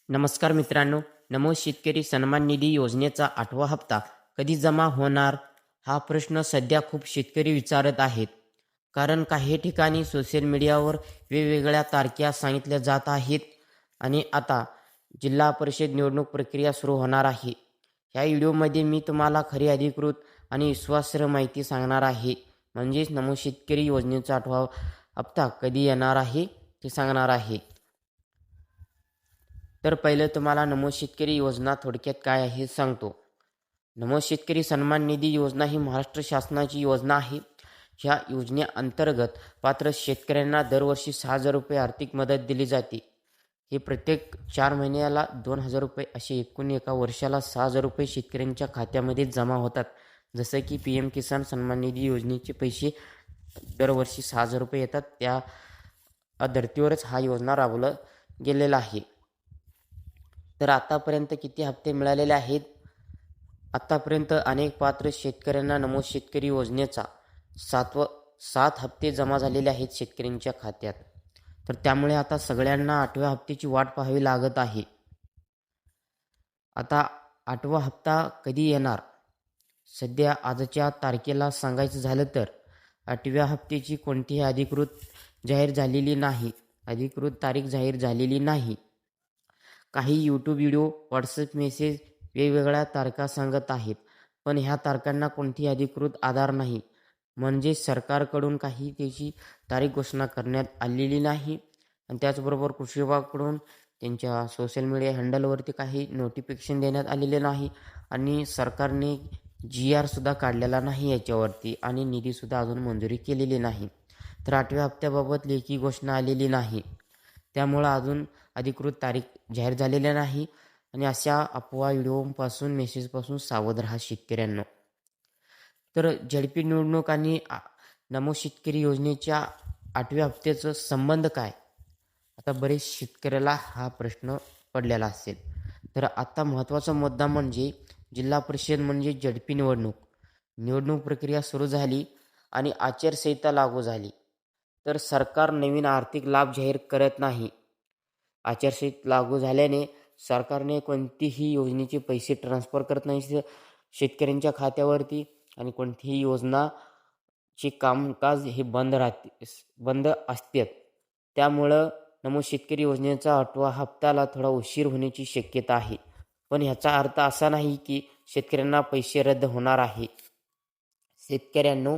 नमस्कार मित्रांनो. नमो शेतकरी सन्मान निधी योजनेचा 8वा हप्ता कधी जमा होणार? हा प्रश्न सध्या खूप शेतकरी विचारत आहेत. कारण काही ठिकाणी सोशल मीडियावर वेगवेगळ्या तारखा सांगितल्या जात आहेत आणि आता जिल्हा परिषद निवडणूक प्रक्रिया सुरू होणार आहे. ह्या व्हिडिओमध्ये मी तुम्हाला खरी अधिकृत आणि विश्वासार्ह माहिती सांगणार आहे. म्हणजेच नमो शेतकरी योजनेचा 8वा हप्ता कधी येणार आहे ते सांगणार आहे. तर पहिलं तुम्हाला नमो शेतकरी योजना थोडक्यात काय आहे हे सांगतो. नमो शेतकरी सन्मान निधी योजना ही महाराष्ट्र शासनाची योजना आहे. ह्या योजनेअंतर्गत पात्र शेतकऱ्यांना दरवर्षी 6,000 रुपये आर्थिक मदत दिली जाते. हे प्रत्येक 4 महिन्याला 2,000 रुपये असे एकूण एका वर्षाला 6,000 रुपये शेतकऱ्यांच्या खात्यामध्ये जमा होतात. जसं की PM किसान सन्मान निधी योजनेचे पैसे दरवर्षी 6,000 रुपये येतात. त्या धर्तीवरच हा योजना राबवला गेलेला आहे. तर आतापर्यंत किती हप्ते मिळालेले आहेत? आतापर्यंत अनेक पात्र शेतकऱ्यांना नमो शेतकरी योजनेचा 7 हप्ते जमा झालेले आहेत शेतकऱ्यांच्या खात्यात. तर त्यामुळे आता सगळ्यांना 8व्या हप्त्याची वाट पाहावी लागत आहे. आता 8वा हप्ता कधी येणार? सध्या आजच्या तारखेला सांगायचं झालं तर 8व्या हप्त्याची कोणतीही अधिकृत तारीख जाहीर झालेली नाही. काही यूट्यूब व्हिडिओ, व्हॉट्सअप मेसेज वेगवेगळ्या तारखा सांगत आहेत. पण ह्या तारखांना कोणतीही अधिकृत आधार नाही. म्हणजे सरकारकडून काही त्याची तारीख घोषणा करण्यात आलेली नाही आणि त्याचबरोबर कृषी विभागाकडून त्यांच्या सोशल मीडिया हँडलवरती काही नोटिफिकेशन देण्यात आलेले नाही आणि सरकारने GR सुद्धा काढलेला नाही याच्यावरती आणि निधीसुद्धा अजून मंजुरी केलेली नाही. तर 8व्या हप्त्याबाबत लेखी घोषणा आलेली नाही. त्यामुळं अजून अधिकृत तारीख जाहीर झालेल्या नाही आणि अशा अफवा व्हिडिओपासून मेसेजपासून सावध राहा शेतकऱ्यांनो. तर झडपी निवडणूक आणि नमो शेतकरी योजनेच्या 8व्या हप्त्याचा संबंध काय? आता बरेच शेतकऱ्याला हा प्रश्न पडलेला असेल. तर आता महत्त्वाचा मुद्दा म्हणजे जिल्हा परिषद म्हणजे झडपी निवडणूक प्रक्रिया सुरू झाली आणि आचारसंहिता लागू झाली. तर सरकार नवीन आर्थिक लाभ जाहीर करत नाही. आचारसंहिता लागू झाल्याने सरकारने कोणतीही योजनेचे पैसे ट्रान्सफर करत नाही शेतकऱ्यांच्या खात्यावरती आणि कोणतीही योजनाचे कामकाज हे बंद असतात. त्यामुळं नमो शेतकरी योजनेचा 8वा हप्त्याला थोडा उशीर होण्याची शक्यता आहे. पण ह्याचा अर्थ असा नाही की शेतकऱ्यांना पैसे रद्द होणार आहे. शेतकऱ्यांनो,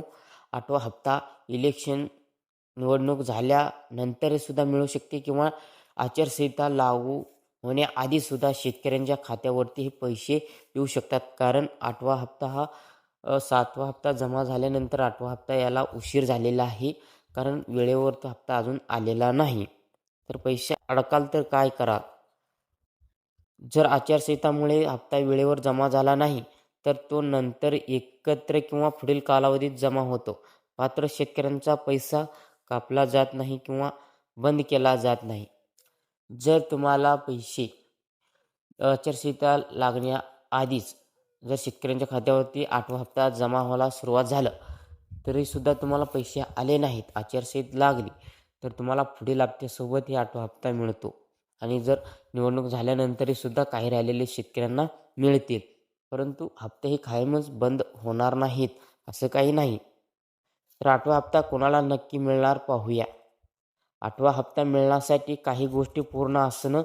8वा हप्ता निवडणूक झाल्यानंतर सुद्धा मिळू शकते किंवा आचारसंहिता लागू होण्याआधी सुद्धा शेतकऱ्यांच्या खात्यावरती हे पैसे येऊ शकतात. कारण 8वा हप्ता हा 7वा हप्ता जमा झाल्यानंतर 8वा हप्ता याला उशीर झालेला आहे. कारण वेळेवर तो हप्ता अजून आलेला नाही. तर पैसे अडकाल तर काय कराल? जर आचारसंहितामुळे हप्ता वेळेवर जमा झाला नाही तर तो नंतर एकत्र किंवा पुढील कालावधीत जमा होतो. पात्र शेतकऱ्यांचा पैसा कापला जात नाही किंवा बंद केला जात नाही. जर तुम्हाला पैसे आचारसंहिता लागण्याआधीच जर शेतकऱ्यांच्या खात्यावरती 8वा हप्ता जमा व्हायला सुरुवात झालं तरीसुद्धा तुम्हाला पैसे आले नाहीत, आचारसंहिता लागली, तर तुम्हाला पुढील हप्त्यासोबत हे 8वा हप्ता मिळतो आणि जर निवडणूक झाल्यानंतरसुद्धा काही राहिलेले शेतकऱ्यांना मिळतील. परंतु हप्ते हे कायमच बंद होणार नाहीत असं काही नाही. तर 8वा हप्ता कोणाला नक्की मिळणार पाहूया. 8वा हप्ता मिळण्यासाठी काही गोष्टी पूर्ण असणं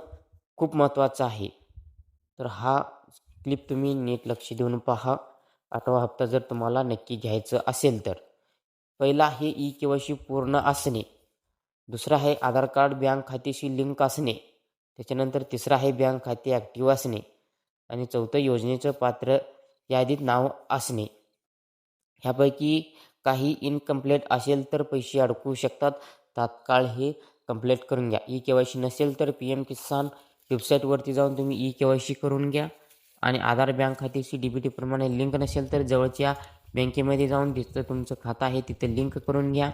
खूप महत्त्वाचं आहे. तर हा क्लिप तुम्ही नीट लक्ष देऊन पहा. 8वा हप्ता जर तुम्हाला नक्की घ्यायचं असेल तर पहिला आहे KYC पूर्ण असणे. दुसरा आहे आधार कार्ड बँक खात्याशी लिंक असणे. त्याच्यानंतर तिसरा आहे बँक खाते ॲक्टिव्ह असणे आणि चौथं योजनेचं पात्र यादीत नाव असणे. ह्यापैकी काही इनकम्प्लीट असेल तर पैसे अडकू शकतात. तात्काळ हे कंप्लीट करून घ्या. KYC नसेल तर PM किसान वेबसाईटवरती जाऊन तुम्ही KYC करून घ्या आणि आधार बँक खात्याशी DBT प्रमाणे लिंक नसेल तर जवळच्या बँकेमध्ये जाऊन जिथं तुमचं खातं आहे तिथं लिंक करून घ्या.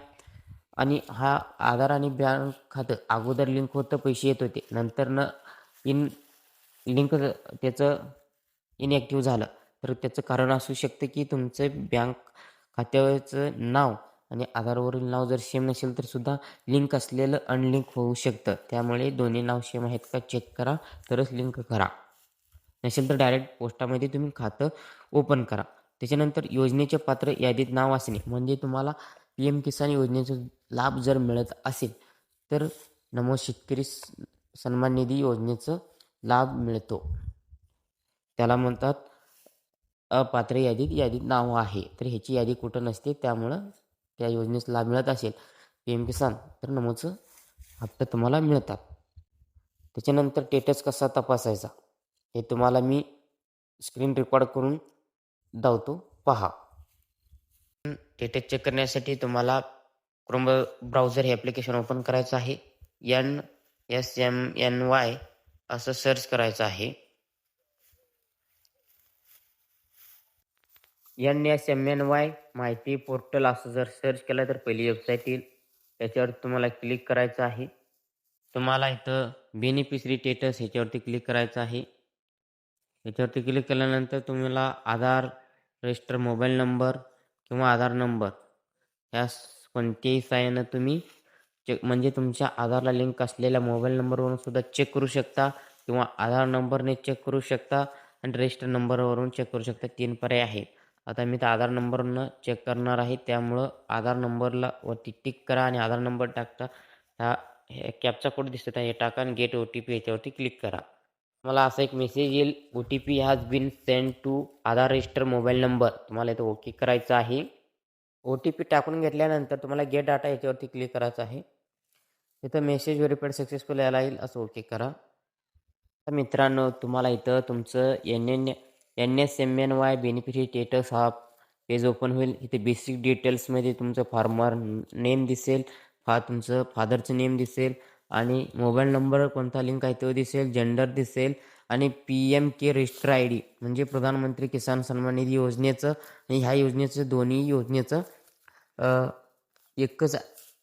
आणि हा आधार आणि बँक खातं अगोदर लिंक होतं, पैसे येत होते, नंतरनं लिंक त्याचं इनॲक्टिव्ह झालं तर त्याचं कारण असू शकतं की तुमचं बँक खात्याचं नाव आणि आधारवरील नाव जर सेम नसेल तर सुद्धा लिंक असलेलं अनलिंक होऊ शकतं. त्यामुळे दोन्ही नाव सेम आहेत का चेक करा, तरच लिंक करा. नसेल तर डायरेक्ट पोस्टामध्ये तुम्ही खातं ओपन करा. त्याच्यानंतर योजनेचे पात्र यादीत नाव असणे, म्हणजे तुम्हाला पी-एम किसान योजनेचा लाभ जर मिळत असेल तर नमो शेतकरी सन्मान निधी योजनेचा लाभ मिळतो. त्याला म्हणतात अपात्र यादीत नाव आहे. तर ह्याची यादी कुठं नसते, त्यामुळं त्या योजनेचा लाभ मिळत असेल पी-एम किसान तर नमोचं हप्ता तुम्हाला मिळतात. त्याच्यानंतर स्टेटस कसा तपासायचा हे तुम्हाला मी स्क्रीन रेकॉर्ड करून दावतो, पहा. स्टेटस चेक करण्यासाठी तुम्हाला क्रोम ब्राउझर हे ॲप्लिकेशन ओपन करायचं आहे. NSMNY असं सर्च करायचं आहे. NSMNY माहिती पोर्टल असं जर सर्च केलं तर पहिली वेबसाईट येईल. त्याच्यावर तुम्हाला क्लिक करायचं आहे. तुम्हाला इथं बेनिफिशरी स्टेटस ह्याच्यावरती क्लिक करायचं आहे. याच्यावरती क्लिक केल्यानंतर तुम्हाला आधार, रजिस्टर मोबाईल नंबर किंवा आधार नंबर ह्या कोणत्याही सहाय्यानं तुम्ही चेक, म्हणजे तुमच्या आधारला लिंक असलेल्या मोबाईल नंबरवरून सुद्धा चेक करू शकता किंवा आधार नंबरने चेक करू शकता आणि रजिस्टर नंबरवरून चेक करू शकता. 3 पर्याय आहेत. आता मी तर आधार नंबरनं चेक करणार आहे, त्यामुळं आधार नंबरला वरती टिक करा आणि आधार नंबर टाकता. हे कॅप्चा कोड दिसत आहे, हे टाका आणि गेट OTP याच्यावरती क्लिक करा. मला असा एक मेसेज येईल, OTP has been send to Aadhaar register mobile number. तुम्हाला इथं ओके करायचं आहे. OTP टाकून घेतल्यानंतर तुम्हाला गेट डाटा याच्यावरती क्लिक करायचं आहे. इथं मेसेज व्हेरिफाईड सक्सेसफुल यायला येईल, असं ओके करा. तर मित्रांनो, तुम्हाला इथं तुमचं NSMNY बेनिफिशरी स्टेटस हा पेज ओपन होईल. इथे बेसिक डिटेल्समध्ये तुमचं फार्मर नेम दिसेल, तुमचं फादरचं नेम दिसेल आणि मोबाईल नंबर कोणता लिंक आहे तो दिसेल, जेंडर दिसेल आणि PMK रजिस्टर ID म्हणजे प्रधानमंत्री किसान सन्मान निधी योजनेचं आणि ह्या योजनेचं दोन्ही योजनेचं एकच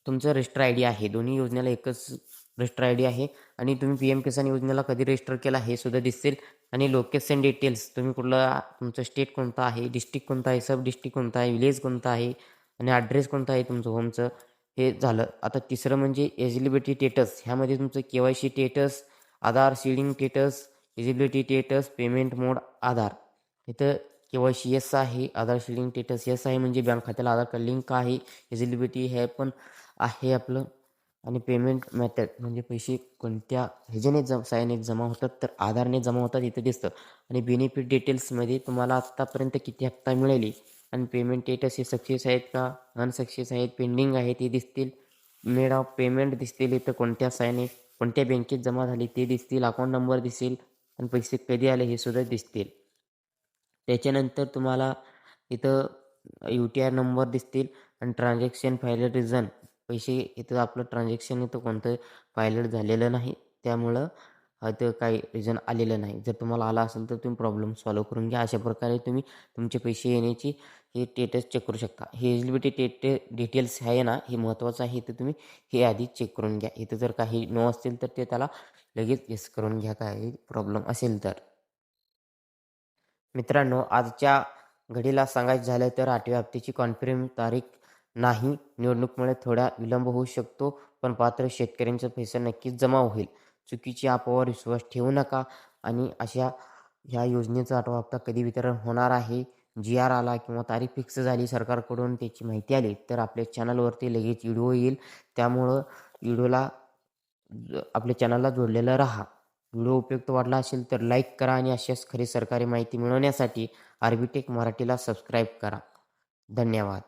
तुमचं रजिस्टर ID आहे. दोन्ही योजनेला एकच रजिस्टर ID आहे आणि तुम्ही PM किसान योजनेला कधी रजिस्टर केला हे सुद्धा दिसेल आणि लोकेशन डिटेल्स तुम्ही कुठलं, तुमचं स्टेट कोणतं आहे, डिस्ट्रिक्ट कोणता आहे, सब डिस्ट्रिक्ट कोणता आहे, विलेज कोणता आहे आणि ॲड्रेस कोणता आहे तुमचं होमचं, हे झालं. आता तिसरं म्हणजे एलिजिबिलिटी स्टेटस. ह्यामध्ये तुमचं KYC status, Aadhaar seeding status, eligibility status, payment mode Aadhaar. इथं KYC येस आहे, आधार सीडिंग स्टेटस येस आहे म्हणजे बँक खात्याला आधार कार्ड लिंक आहे, एलिजिबिलिटी हे पण आहे आपलं आणि पेमेंट मेथड म्हणजे पैसे कोणत्या ह्याच्याने साहाय्याने जमा होतात तर आधारने जमा होतात इथं दिसतं. आणि बेनिफिट डिटेल्समध्ये तुम्हाला आत्तापर्यंत किती हप्ता मिळाली आणि पेमेंट स्टेटस हे सक्सेस आहेत का अनसक्सेस आहेत, पेंडिंग आहेत हे दिसतील. मेड ऑफ पेमेंट दिसतील, इथं कोणत्या साहाय्याने कोणत्या बँकेत जमा झाली ते दिसतील, अकाउंट नंबर दिसेल आणि पैसे कधी आले हे सुद्धा दिसतील. त्याच्यानंतर तुम्हाला इथं UTR नंबर दिसतील आणि ट्रान्झॅक्शन फायलर रिझन, पैसे इथं आपलं ट्रान्झॅक्शन इथं कोणतं फायलर झालेलं नाही, त्यामुळं इथं काही रिझन आलेलं नाही. जर तुम्हाला आला असेल तर तुम्ही प्रॉब्लेम सॉल्व्ह करून घ्या. अशा प्रकारे तुम्ही तुमचे पैसे येण्याची हे स्टेटस चेक करू शकता. हे एलिजिबिलिटी डिटेल्स आहे ना, हे महत्त्वाचं आहे. इथं तुम्ही हे आधी चेक करून घ्या. इथं जर काही नो असतील तर ते त्याला लगेच येस करून घ्या, काही प्रॉब्लेम असेल तर. मित्रांनो, आजच्या घडीला सांगायचं झालं तर 8व्या हप्त्याची कन्फर्म तारीख नाही. निवडणुकीमुळे थोडा विलंब होऊ शकतो, पण पात्र शेतकऱ्यांचा पैसा नक्कीच जमा होईल. चुकीच्या अफवावर विश्वास ठेवू नका आणि ह्या योजनेचा 8वा हप्ता कधी वितरण होणार आहे, GR आला किंवा तारीख फिक्स झाली सरकारकडून त्याची माहिती आली तर आपल्या चॅनलवरती लगेच व्हिडिओ येईल. त्यामुळं आपल्या चॅनलला जोडलेलं राहा. व्हिडिओ उपयुक्त वाटला असेल तर लाईक करा आणि अशाच खरी सरकारी माहिती मिळवण्यासाठी आर्बिटेक मराठीला सबस्क्राईब करा. धन्यवाद.